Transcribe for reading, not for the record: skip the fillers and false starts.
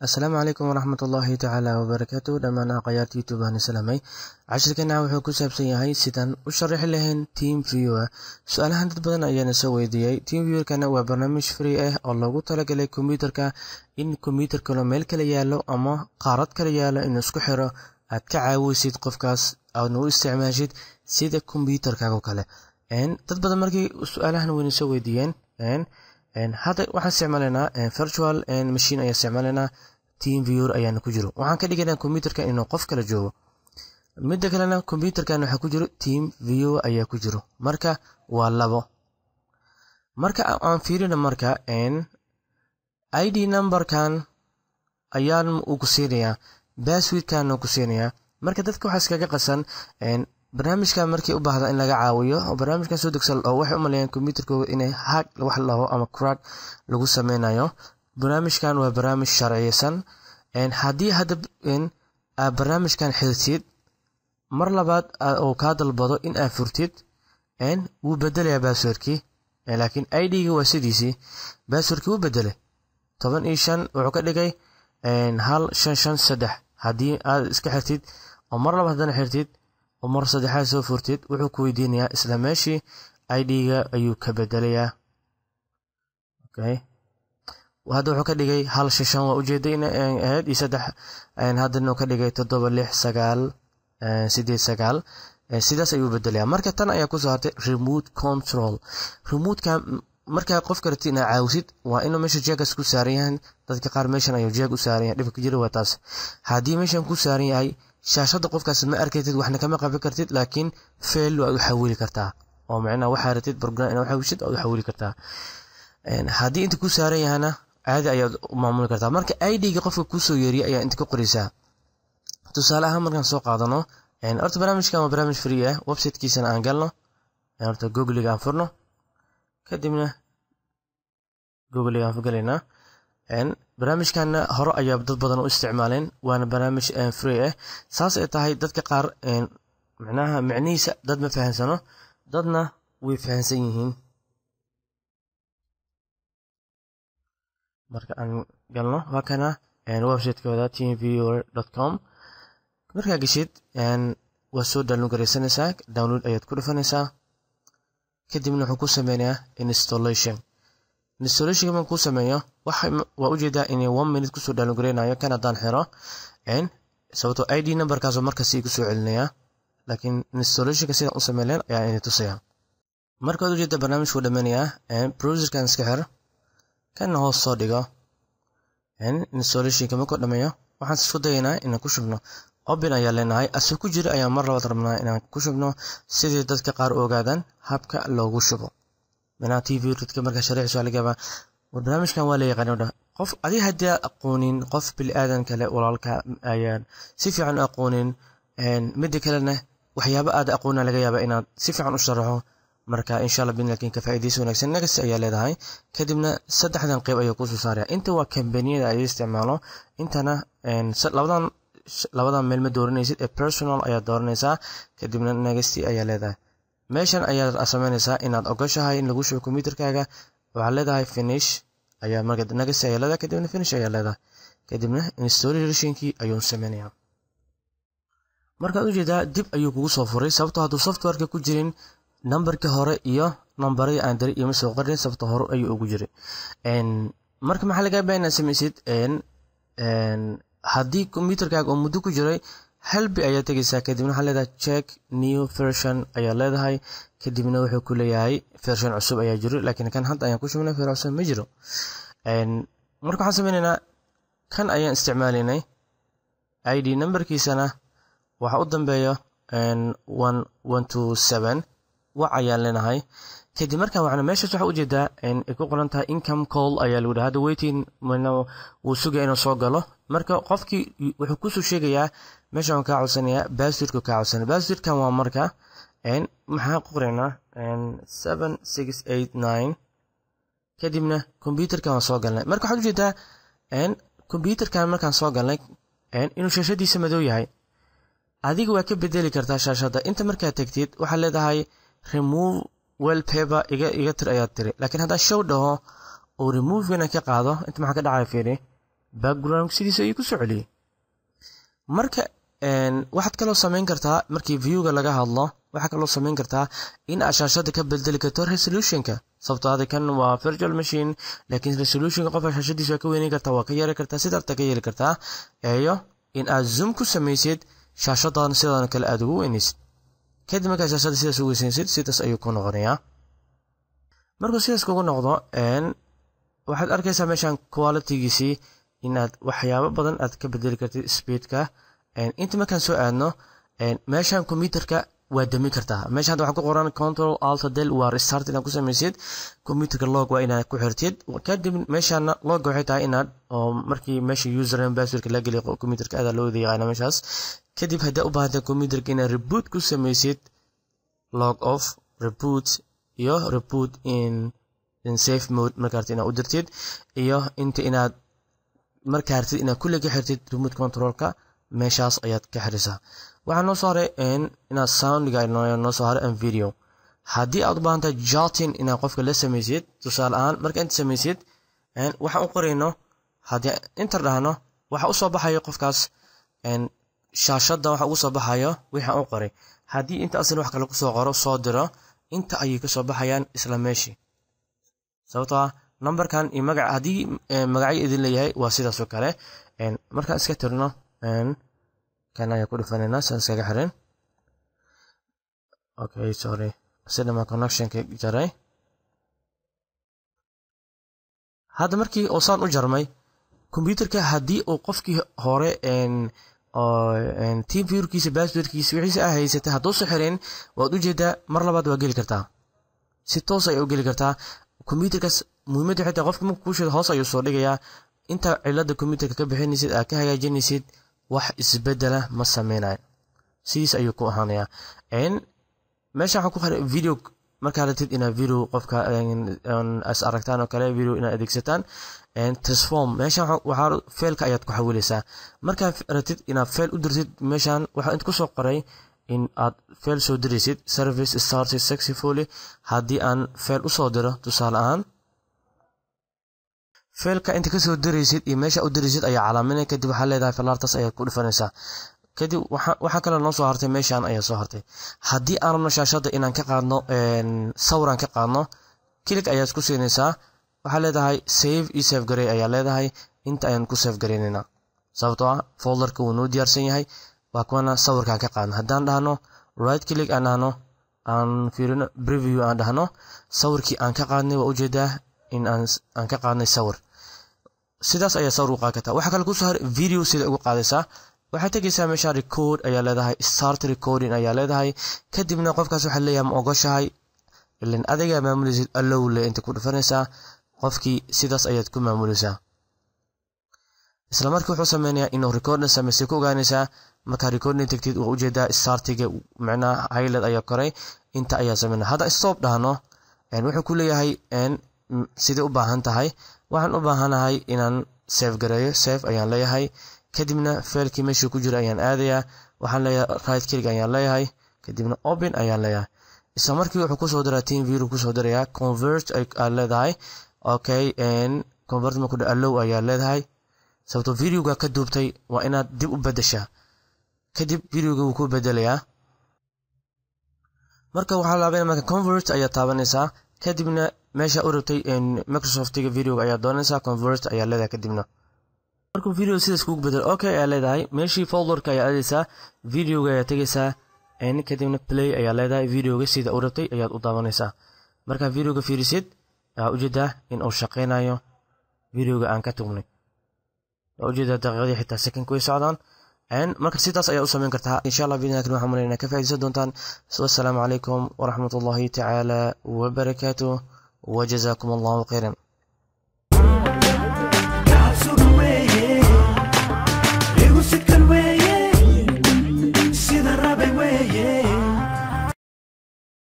السلام عليكم ورحمة الله تعالى وبركاته. دمان قيات يوتيوب هاني سلامي عشركنا وحو كسابسن yahay sidaan u sharixi lahayn team viewer. su'aalahan dad badan ayaana soo weydiiyay. team viewer kana waa barnaamij free ah oo loogu talagalay kombiyuutarka in kombiyuutarka loo meel kala yaalo ama qaarad kala yaalo in isku xiro aad ka caawisid qofkaas aad u isticmaashid sida kombiyuutarkaaga kale. dad badan markii su'aalahan wayna soo weydiiyeen hadda waxaan isticmaalaynaa virtual machine ayaa isticmaalaynaa team viewer ayaana ku jiro. waxaan ka dhigaynaa kombiyuutarka inuu qof kala joogo. midda kalena kombiyuutarkan waxaa ku jiro team viewer ayaa ku jiro, marka waa labo. marka aan fiirino marka id numberkan ayaan ugu siinayaa, passwordkan ku siinayaa. marka dadka waxaa iskaga qasan barnaamijkan markii u baahda in laga caawiyo oo barnaamijkan soo degsal oo waxay u maleeyaan kombiyuutarkooda inay hack wax laho ama crack lagu sameynayo. barnaamijkan waa barnaamij sharciyeysan. haddii hadda aad barnaamijkan xirtid mar labaad oo kaa dalbado in aad furtid wuu bedelayaa passwordkii, laakiin id-ga waa sidiisii. passwordkii wuu bedelay 15 wuxuu ka dhigay 1553. haddii aad iska xirtid oo mar labaad haddana xirtid oo mar saddexaad soo furtid wuxuu ku weydiinayaa isla meeshii id-ga ayuu ka bedelayaa. hadda wuxuu ka dhigay 165 waa ujeeday in ahayd iyo 3 haddana ka dhigay 7698 sidaas ayuu bedelayaa. marka tan ayaa kusoo hartay remote control. remote-ka markaa qofka rabtid inaad caawisid waa inuu meesha jeegas ku saaran yahay. dadka qaar meeshan ayuu jeeg u saaran yahay, dhibka jira waa taas. haddii meeshan ku saaran yahay shaashada qofkaas ma arkaytid, waxna kama qaban kartid, laakiin fail waa u xawili kartaa oo macnaha waxaa ratid program inaad xawishid oo u xawili kartaa. haddii inta ku saaran yahana caadi ayaad u maamuli kartaa. marka id-ga qofka kusoo yeeriya ayaa inta ka qoraysaa. tusaale ahaan markaan soo qaadano horta barnaamijkan waa barnaamij free ah. websitekiisana aan galno, horta google-ga aan furno, kadibna google-ga aan galaynaa. barnaamijkana hore ayaa dad badan u isticmaaleen, waana barnaamij free ah. saas ay tahay dadka qaar macnaha macnihiisa dad ma fahansano, dadna way fahansan yihiin. marka aan galno waa kana website-kooda teamviewer.com. markaa geshid waa soo download garaysanaysaa, download ayaad ku dhufanaysaa, kadibna wuxuu ku sameynayaa installation man ku sameeyo waa ujeedaa inay 1 minute kusoo download garaynayo. kan haddaan xiro sababtoo id numberkaasoo markasii kusoo celinayaa, laakiin installationka sidaan u sameeyeen ayaa inay tusaya. markaad ujeeda barnaamijku dhammaynayaa browserkan iska xir, kana hoos soo dhigo. installationka markuu dhammeeyo waxaan isku dayaynaa inaan ku shubno open ayaa leenahay. asoo ku jira ayaa mar labaad rabnaa inaan ku shubno sidii dadka qaar u ogaadaan habka loogu shubo. manaa tv dadka markaa sharaxiisu waa laga yaabaa barnaamijkan waa la yaqaano qof adiga haddii aad aqoonin, qof bili-aadan kale walaalka ayaan si fiican u aqoonin, midda kalena waxyaaba aad aqoona laga yaaba inaad si fiican u sharaxo. marka insha allah bin laakiin ka faa'iidaysi wanaagsan next ayaa leedahay. kadibna saddexdan qayb ayuu kusoo saaraya. inta waa kambaniyada ay isticmaalo, intana labadan meel ma dooranaysid ee personal ayaa dooranaysaa, kadibna next ayaa leedahay. meeshan ayaad sameynaysaa inaad ogoshahay in lagu shubo kombiyuutarkaaga. waxaad leedahay finish ayaa marka next ayaa leedahay, kadibna finish ayaa leedahay, kadibna installationkii ayuu sameynayaa. markaad ujeedaa dib ayuu kugu soo furay, sababtoo hadduu softwareka ku jirin nambarka hore iyo nambaradii aan diray iyo soo qorin, sababtoo hore ayuu ugu jiray. marka maxaa laga yaabaa inaad samaysid haddii kombiyuutarkaaga oo muddo ku jiray helbi ayaa tegaysaa, kadibna waxaa leedahay check new version ayaa leedahay, kadibna wuxuu ku leeyahay version cusub ayaa jiro, laakiin kan hadda ayaan ku shubnay version cusub ma jiro. marka waxaan sameynaynaa kan ayaan isticmaalaynay, id numberkiisana waxa u dambeeyo 1127 wac ayaan leenahay. kadib markaan waxna meeshaas waxaa ujeedaa ay ku qoran tahay income call ayaa lagu dhahaa. hadda waiting wuu sugaya inuu soo galo. marka qofkii wuxuu kusoo sheegayaa meesha waan kaa codsanayaa passwordka kaa codsanaya. passwordkan waa marka maxaa qoraynaa 7689, kadibna kombiyuutarkan waan soo galnay. marka waxaad ujeedaa kombiyuutarkan markaan soo galnay inuu shaashadiisa madow yahay. adiga waa ka bedeli kartaa shaashada. inta markaad tagtid waxaad leedahay remove wallpaper iga tir ayaad tiri, laakiin haddaan show dhaho oo remove-gana ka qaado inta maxaa ka dhacaya fiiri background sidiisa ayuu ku soo celiyay. Marka waxaad kaloo samayn kartaa markii viewga laga hadlo waxaa kaloo samayn kartaa in aad shaashada ka bedeli karto resolutionka sababtoo ah kan waa virtual machine laakiin resolutionka qofka shaashadiisa ka weynayn kartaa waa ka yari kartaa sidaad ka yeeli kartaa iyo in aad zoom ku samaysid shaashadan sidaan kale aad ugu weynaysid kadib markaa shaashada sidaas ugu weynaysid sidaas ayuu ku noqonayaa. markuu sidaas kugu noqdo waxaad arkaysaa meeshan qualitygiisii inaad waxyaabo badan aad ka bedeli kartid speedka. inta markaan soo aadno meeshan computerka waa dami kartaa. meeshan waxaa ku qoran control alt del waa restart inaad ku samaysid computerka log waa inaad ku xirtid kadib meeshan log waxay tahay inaad markii meesha username passwordka la geliyo computerka aad loo yaqaan meeshaas kadib haddii u baahato computerka inaad reboot ku samaysid log off reboot iyo reboot in safe mode markaad inaad u dirtid iyo inta inaad markaad inaad kulli ka xirtid remote controlka meeshaas ayaad ka xirisaa. waxaa noo soo haray inaad soundga noo soo haray video. haddii aad u baahan tahay jotting inaad qofka la samaysid tusaale ahaan marka inta samaysid waxaan u qorayno haddii inta dhahno waxa u soo baxayo qofkaas shaashada waxa ugu soo baxayo wixii aan u qoray. haddii inta asal wax kale ku soo qoro soo diro inta ayay ka soo baxayaan isla meeshii sababtoo ah numberkan iyo magac haddii magacyo idin leeyahay waa sidaas oo kale. markaan iska tirno kan ayaa ku dhufanayna saan iskaga xirin. okay sorry sidama connectionka jaray. hadda markii oo saan u jarmay computerka haddii uu qofkii hore team viewerkiisa passwordkiisa wixiisa ah haysatay hadduu soo xirin waad u jeedaa mar labaad waa geli kartaa si toos ay u geli kartaa. computerkaas muhiimadda xitaa qofka markuu kuu sheego hoos ayuu soo dhigayaa inta cilada computerka ka bixinaysid aad ka hagaajinaysid wax isbedela ma sameynayo sidiis ayuu ku ahaanayaa. meesha waxaan ku qoray video markaa ratid inaad video qofka as aragtaan oo kale video inaad adeegsataan transform meesha waxaa failka ayaad ku xawilaysaa. markaa ratid inaad fail u dirtid meeshan waxaa inta ku soo qoray in aad fail soo diraysid service started successfully. haddii aan fail u soo diro tusaale ahaan failka inta ka soo diraysid iyo meesha u diraysid ayaa calaaminay kadib waxaa leedahay falartas ayaad ku dhufanaysaa kadib waxaa kale noo soo hartay meeshan ayaa soo hartay. haddii aan rabno shaashada inaan ka qaadno sawiraan ka qaadno click ayaad ku siinaysaa waxaa leedahay save iyo save garay ayaa leedahay inta ayaan ku save garaynaynaa sababtoo ah folderka wuu noo diyaarsan yahay waa kuwana sawirkaan ka qaadno. haddaan dhahno right click aan dhahno aan fiirino preview aan dhahno sawirkii aan ka qaadnay waa ujeedaa in aan ka qaadnay sawir sidaas ayaa sawir u qaadata. waxaa kale ku soo haray video sida ugu qaadaysaa waxaad tegaysaa meesha record ayaa leedahay start recording ayaa leedahay kadibna qofkaas waxaa leeyahay ma ogoshahay ilan adiga maamulaysid allow le inta ku dhufanaysaa qofkii sidaas ayaad ku maamulaysaa. isla markii wuxuu sameynayaa inuu recording sameysay ku ogaanaysaa markaa recording tagtid waa ujeedaa startiga macnaha highlight ayaa koray inta ayaa sameynaa. hadda stop dhahno wuxuu ku leeyahay sidee u baahan tahay waxaan u baahanahay inaan save gareeyo save ayaan leeyahay kadibna failkii meeshii ku jira ayaan aadayaa waxaan leeyahay right click ayaan leeyahay kadibna open ayaan leeyahay. isla markii wuxuu kusoo diraa team viewer kusoo dirayaa convert aad leedahay okay convert ma ku dha allow ayaa leedahay sababtoo videoga ka duubtay waa inaad dib u bedeshaa kadib videoga wuu ku bedelayaa. marka waxaa laabay marka convert ayaa taabanaysaa kadibna meesha u rabtay Microsoft-ga videoga ayaa doonaysaa convert ayaa leedahay kadibna markuu video sidaas kugu bedelo okay ayaa leedahay meeshii folderka ayaa aadaysaa videoga ayaa tegaysaa kadibna play ayaa leedahay videoga sida u rabtay ayaad u daawanaysaa. markaa videoga fiirisid waxaa ujeedaa in uu shaqeynayo videoga aan ka tugnay waa ujeedaa daqiiqadii xitaa secondka way socdaan marka sidaas ayaa u samayn kartaa insha allah videogan waxaan maleynaa ka faa'iideysan doontaan. assalaamu calaykum waraxmatullaahi tacaala wabarakaatuh وجزاكم الله خيرا.